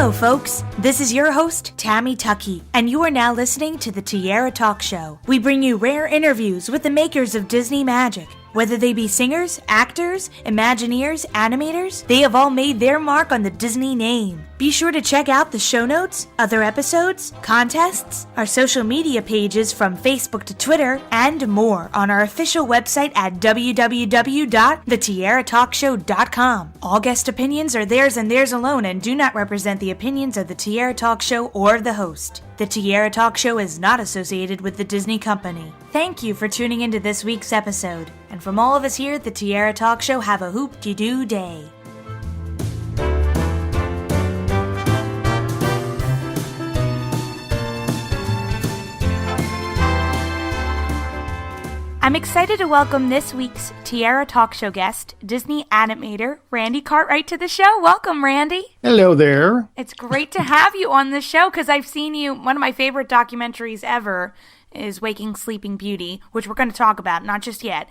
Hello, folks. This is your host, Tammy Tuckey, and you are now listening to the Tiara Talk Show. We bring you rare interviews with the makers of Disney magic. Whether they be singers, actors, Imagineers, animators, they have all made their mark on the Disney name. Be sure to check out the show notes, other episodes, contests, our social media pages from Facebook to Twitter, and more on our official website at www.thetiaratalkshow.com. All guest opinions are theirs and theirs alone and do not represent the opinions of the Tiara Talk Show or the host. The Tiara Talk Show is not associated with the Disney Company. Thank you for tuning into this week's episode. And from all of us here at the Tiara Talk Show, have a hoop-de-doo day. I'm excited to welcome this week's Tiara Talk Show guest, Disney animator Randy Cartwright, to the show. Welcome, Randy. Hello there. It's great to have you on the show because I've seen you. One of my favorite documentaries ever is Waking Sleeping Beauty, which we're going to talk about, not just yet.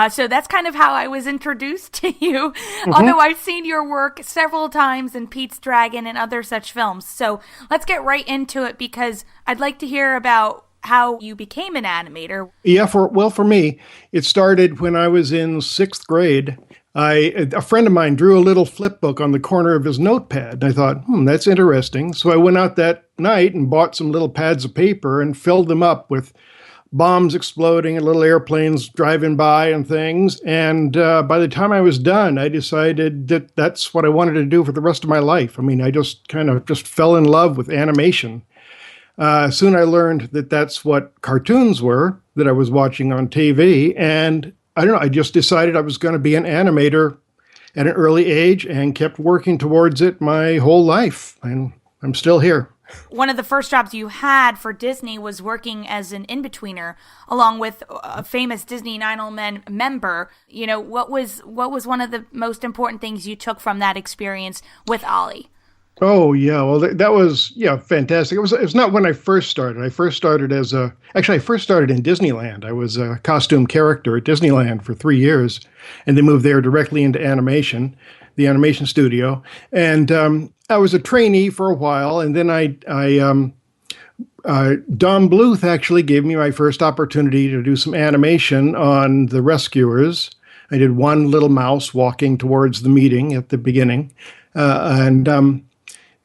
So that's kind of how I was introduced to you, although I've seen your work several times in Pete's Dragon and other such films. So let's get right into it because I'd like to hear about how you became an animator. Yeah, for me, it started when I was in 6th grade. A friend of mine drew a little flip book on the corner of his notepad. And I thought, that's interesting. So I went out that night and bought some little pads of paper and filled them up with bombs exploding and little airplanes driving by and things. And by the time I was done, I decided that that's what I wanted to do for the rest of my life. I mean, I just fell in love with animation. Soon I learned that that's what cartoons were that I was watching on TV. And I don't know, I just decided I was going to be an animator at an early age and kept working towards it my whole life. And I'm still here. One of the first jobs you had for Disney was working as an in-betweener, along with a famous Disney 9 member. You know, what was one of the most important things you took from that experience with Ollie? Oh, yeah. Well, that was, fantastic. It was not when I first started. I first started in Disneyland. I was a costume character at Disneyland for 3 years, and then moved there directly into animation, the animation studio. And I was a trainee for a while, and then Don Bluth actually gave me my first opportunity to do some animation on The Rescuers. I did one little mouse walking towards the meeting at the beginning,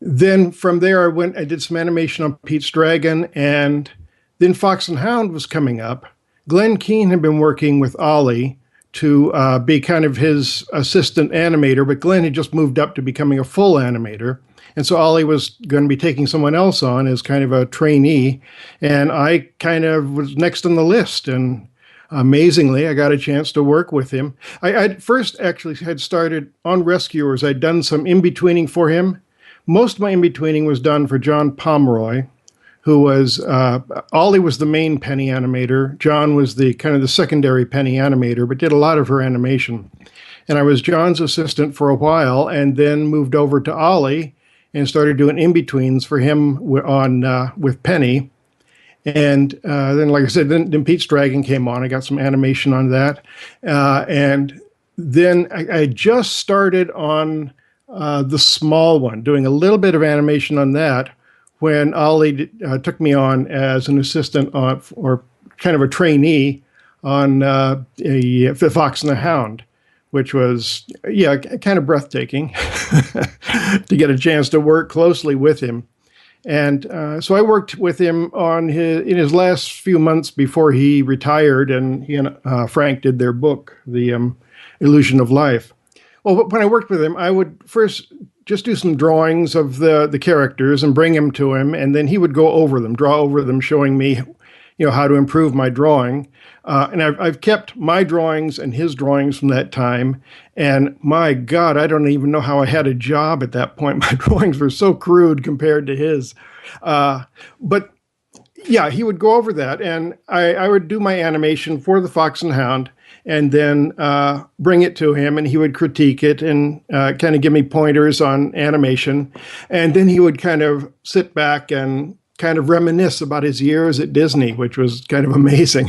then from there, I did some animation on Pete's Dragon, and then Fox and Hound was coming up. Glenn Keane had been working with Ollie to be kind of his assistant animator, but Glenn had just moved up to becoming a full animator. And so Ollie was going to be taking someone else on as kind of a trainee, and I kind of was next on the list. And amazingly, I got a chance to work with him. I first actually had started on Rescuers. I'd done some in-betweening for him. Most of my in-betweening was done for John Pomeroy, who was, Ollie was the main penny animator. John was the kind of the secondary penny animator, but did a lot of her animation. And I was John's assistant for a while, and then moved over to Ollie and started doing in-betweens for him with Penny. And then, like I said, then Pete's Dragon came on. I got some animation on that. And then I just started on the small one, doing a little bit of animation on that when Ollie took me on as an assistant or kind of a trainee on The Fox and the Hound, which was, kind of breathtaking to get a chance to work closely with him. And so I worked with him in his last few months before he retired, and he and Frank did their book, The Illusion of Life. Well, when I worked with him, I would first just do some drawings of the characters and bring them to him, and then he would draw over them, showing me, how to improve my drawing. And I've kept my drawings and his drawings from that time. And my God, I don't even know how I had a job at that point. My drawings were so crude compared to his. But yeah, he would go over that, and I would do my animation for the Fox and Hound, and then bring it to him, and he would critique it and kind of give me pointers on animation. And then he would kind of sit back and kind of reminisce about his years at Disney, which was kind of amazing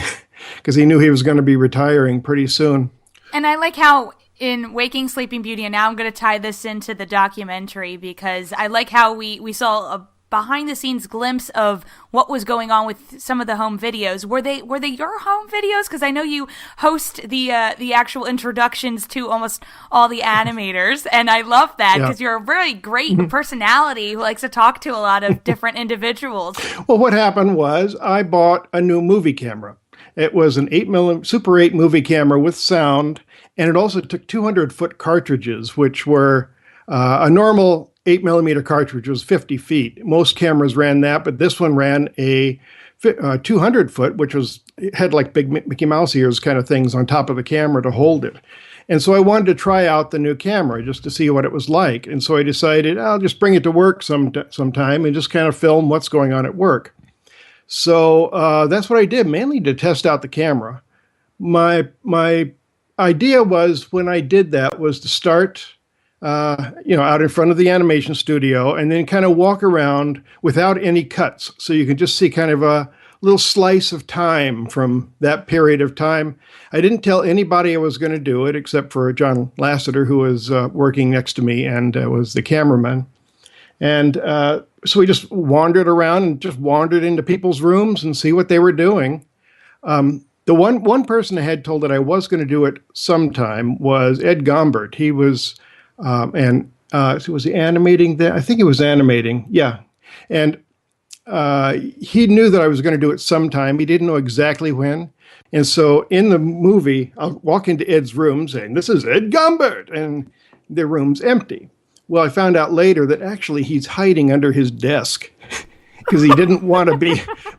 because he knew he was going to be retiring pretty soon. And I like how in Waking Sleeping Beauty, and now I'm going to tie this into the documentary because I like how we saw a behind-the-scenes glimpse of what was going on with some of the home videos. Were they your home videos? Because I know you host the actual introductions to almost all the animators, and I love that because you're a very great personality who likes to talk to a lot of different individuals. Well, what happened was I bought a new movie camera. It was an 8mm Super 8 movie camera with sound, and it also took 200-foot cartridges, which were a normal 8mm cartridge was 50 feet. Most cameras ran that, but this one ran a 200-foot, which had like big Mickey Mouse ears kind of things on top of the camera to hold it. And so I wanted to try out the new camera just to see what it was like. And so I decided I'll just bring it to work sometime and just kind of film what's going on at work. So that's what I did, mainly to test out the camera. My idea was when I did that was to start out in front of the animation studio and then kind of walk around without any cuts. So you can just see kind of a little slice of time from that period of time. I didn't tell anybody I was going to do it except for John Lasseter, who was working next to me and was the cameraman. And so we just wandered around and just wandered into people's rooms and see what they were doing. The one person I had told that I was going to do it sometime was Ed Gombert. He was so was he animating that? I think he was animating. Yeah. And he knew that I was going to do it sometime. He didn't know exactly when. And so in the movie, I'll walk into Ed's room saying, "This is Ed Gombert," and the room's empty. Well, I found out later that actually he's hiding under his desk because he didn't want to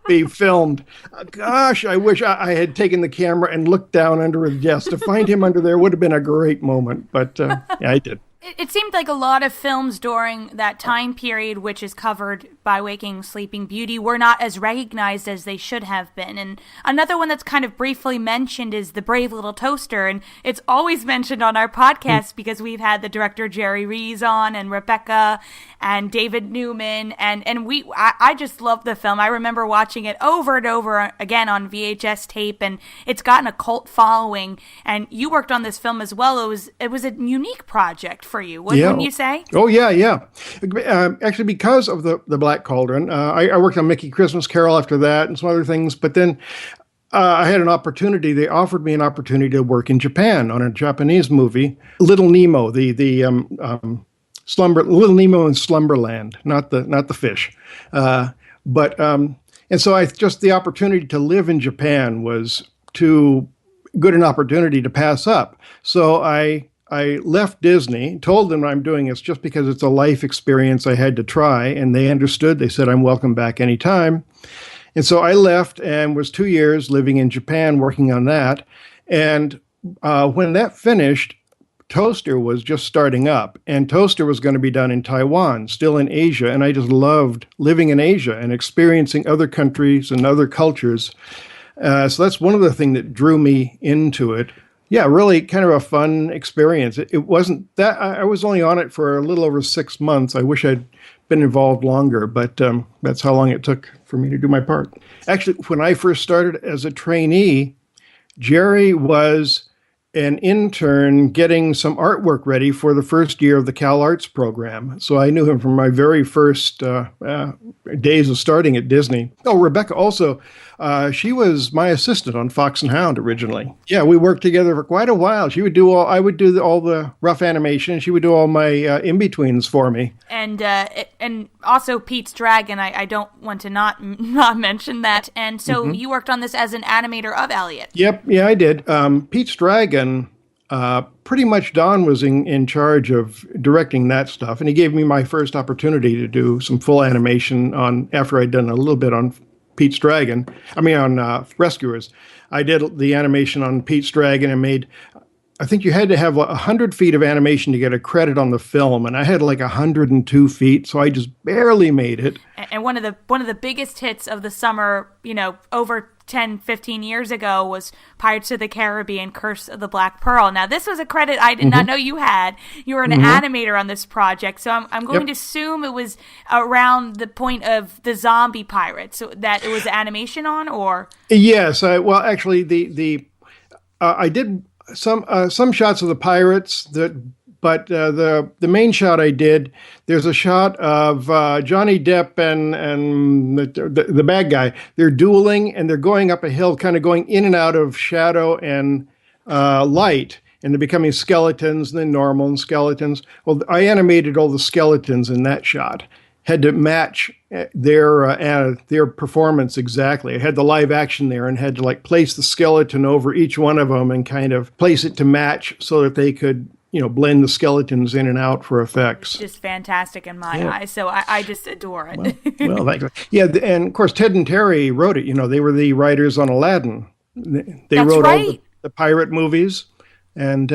be filmed. Gosh, I wish I had taken the camera and looked down under his desk. To find him under there would have been a great moment, but yeah, I did. It seemed like a lot of films during that time period, which is covered by Waking Sleeping Beauty, were not as recognized as they should have been. And another one that's kind of briefly mentioned is The Brave Little Toaster. And it's always mentioned on our podcast because we've had the director Jerry Rees on and Rebecca and David Newman. And I just love the film. I remember watching it over and over again on VHS tape, and it's gotten a cult following. And you worked on this film as well. It was a unique project for you, wouldn't you say? Oh, yeah. Actually, because of the Black Cauldron, I worked on Mickey Christmas Carol after that and some other things. But then I had an opportunity. They offered me an opportunity to work in Japan on a Japanese movie, Little Nemo, Little Nemo in Slumberland, not the fish. And so the opportunity to live in Japan was too good an opportunity to pass up. So I left Disney, told them I'm doing this just because it's a life experience I had to try, and they understood. They said, I'm welcome back anytime. And so I left and was 2 years living in Japan working on that. And when that finished, Toaster was just starting up, and Toaster was going to be done in Taiwan, still in Asia. And I just loved living in Asia and experiencing other countries and other cultures. So that's one of the things that drew me into it. Yeah, really kind of a fun experience. It wasn't that I was only on it for a little over 6 months. I wish I'd been involved longer, but that's how long it took for me to do my part. Actually, when I first started as a trainee, Jerry was an intern getting some artwork ready for the first year of the Cal Arts program. So I knew him from my very first days of starting at Disney. Oh, Rebecca also, she was my assistant on Fox and Hound originally. Yeah, we worked together for quite a while. She would do I would do all the rough animation. She would do all my in-betweens for me. And also Pete's Dragon, I don't want to not mention that. And so you worked on this as an animator of Elliot. Yep, yeah, I did. Pete's Dragon, pretty much Don was in charge of directing that stuff, and he gave me my first opportunity to do some full animation after I'd done a little bit on Pete's Dragon. On Rescuers. I did the animation on Pete's Dragon and I think you had to have 100 feet of animation to get a credit on the film, and I had like 102 feet, so I just barely made it. And one of the biggest hits of the summer, over 10, 15 years ago was Pirates of the Caribbean, Curse of the Black Pearl. Now, this was a credit I did not know you had. You were an animator on this project, so I'm going to assume it was around the point of the zombie pirates that it was animation on, or? Yes. Actually, I did some shots of the pirates but the main shot I did, there's a shot of Johnny Depp and the bad guy. They're dueling and they're going up a hill, kind of going in and out of shadow and light, and they're becoming skeletons and then normal and skeletons. Well, I animated all the skeletons in that shot. Had to match their performance exactly. I had the live action there and had to like place the skeleton over each one of them and kind of place it to match so that they could, blend the skeletons in and out for effects. It's just fantastic in my eyes. So I just adore it. Well, thanks. Yeah, and of course Ted and Terry wrote it. They were the writers on Aladdin. They wrote all the pirate movies, and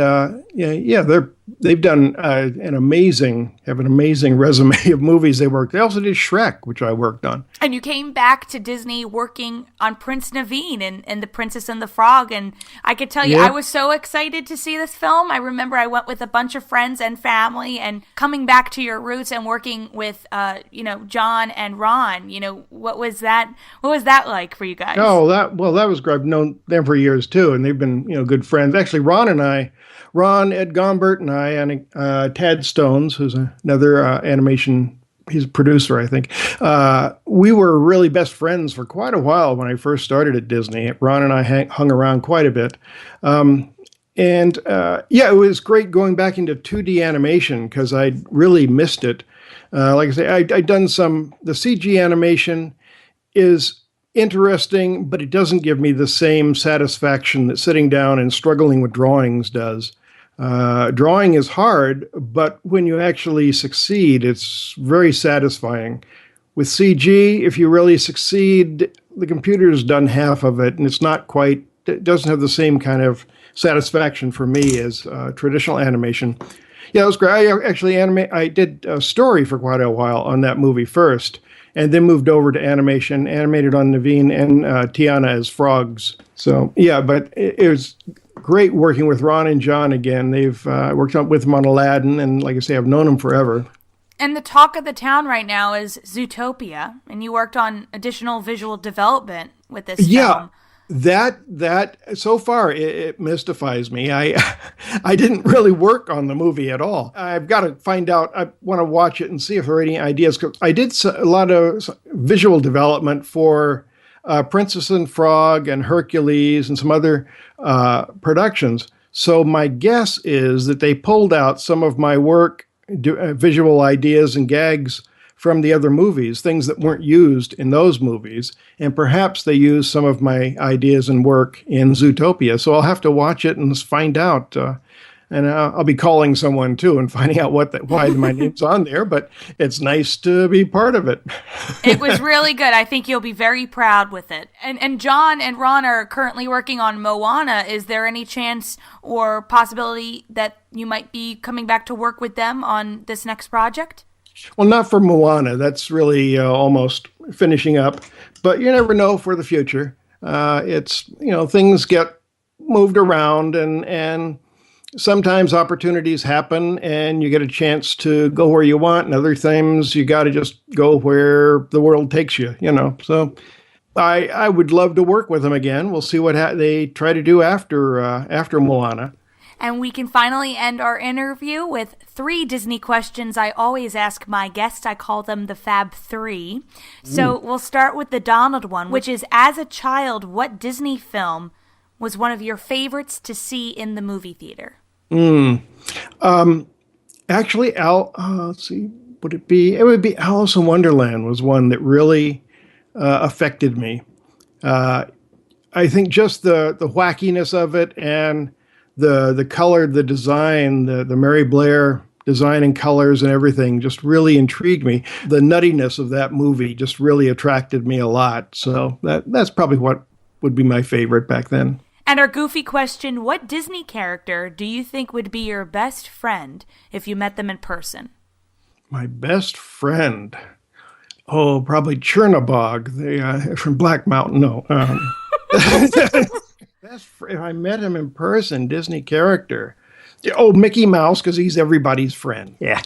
they've done an amazing resume of movies they worked. They also did Shrek, which I worked on. And you came back to Disney working on Prince Naveen and The Princess and the Frog. And I could tell you, I was so excited to see this film. I remember I went with a bunch of friends and family, and coming back to your roots and working with, John and Ron. What was that like for you guys? Oh, that was great. I've known them for years too, and they've been, good friends. Actually, Ron, Ed Gombert, and I, and Tad Stones, who's another animation, he's a producer, I think. We were really best friends for quite a while when I first started at Disney. Ron and I hung around quite a bit. It was great going back into 2D animation because I really missed it. Like I say, I'd done the CG animation is interesting, but it doesn't give me the same satisfaction that sitting down and struggling with drawings does. Drawing is hard, but when you actually succeed, it's very satisfying. With CG, if you really succeed, the computer's done half of it, and it doesn't have the same kind of satisfaction for me as traditional animation. Yeah, it was great. I did a story for quite a while on that movie first, and then moved over to animation, animated on Naveen and Tiana as frogs. So, but it was great working with Ron and John again. They've worked with them on Aladdin, and like I say, I've known them forever. And the talk of the town right now is Zootopia, and you worked on additional visual development with this film. That so far it mystifies me. I didn't really work on the movie at all. I've got to find out. I want to watch it and see if there are any ideas. 'Cause I did a lot of visual development for Princess and Frog and Hercules and some other productions. So my guess is that they pulled out some of my work, visual ideas and gags from the other movies, things that weren't used in those movies, and perhaps they used some of my ideas and work in Zootopia. So I'll have to watch it and find out. And I'll be calling someone too and finding out why my name's on there, but it's nice to be part of it. It was really good. I think you'll be very proud with it. And John and Ron are currently working on Moana. Is there any chance or possibility that you might be coming back to work with them on this next project? Well, not for Moana. That's really almost finishing up. But you never know for the future. It's, things get moved around and sometimes opportunities happen and you get a chance to go where you want. And other times you got to just go where the world takes you, So I would love to work with them again. We'll see what they try to do after Moana. And we can finally end our interview with 3 Disney questions I always ask my guests. I call them the Fab 3. So we'll start with the Donald one, which is, as a child, what Disney film was one of your favorites to see in the movie theater? Actually, let's see, would it be? It would be Alice in Wonderland was one that really affected me. I think just the wackiness of it and the color, the design, the Mary Blair design and colors and everything just really intrigued me. The nuttiness of that movie just really attracted me a lot. So that's probably what would be my favorite back then. And our goofy question, what Disney character do you think would be your best friend if you met them in person? My best friend? Oh, probably Chernabog, from Black Mountain. No. If I met him in person, Disney character. Oh, Mickey Mouse, because he's everybody's friend. Yeah.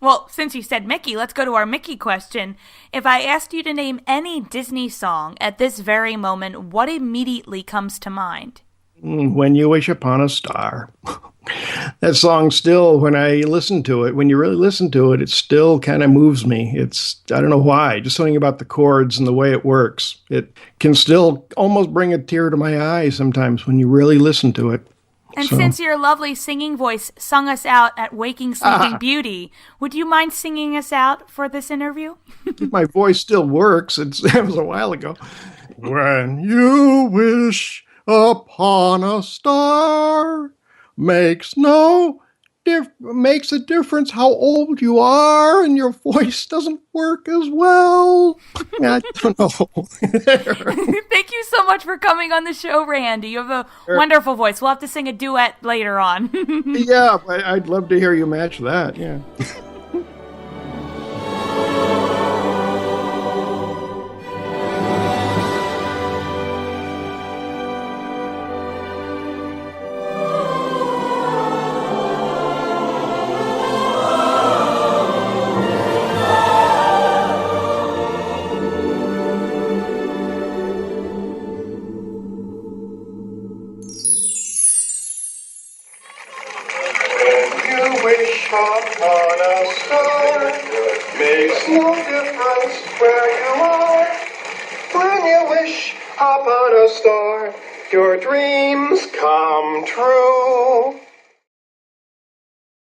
Well, since you said Mickey, let's go to our Mickey question. If I asked you to name any Disney song at this very moment, what immediately comes to mind? When You Wish Upon a Star. That song still, when I listen to it, when you really listen to it, it still kind of moves me. I don't know why, just something about the chords and the way it works. It can still almost bring a tear to my eye sometimes when you really listen to it. And since your lovely singing voice sung us out at Waking Sleeping Beauty, would you mind singing us out for this interview? My voice still works. It was a while ago. When you wish upon a star, makes a difference how old you are, and your voice doesn't work as well. I don't know. Thank you so much for coming on the show, Randy. You have a wonderful voice. We'll have to sing a duet later on. Yeah, I'd love to hear you match that. Yeah. Upon a star, makes no difference where you are. When you wish upon a star, your dreams come true.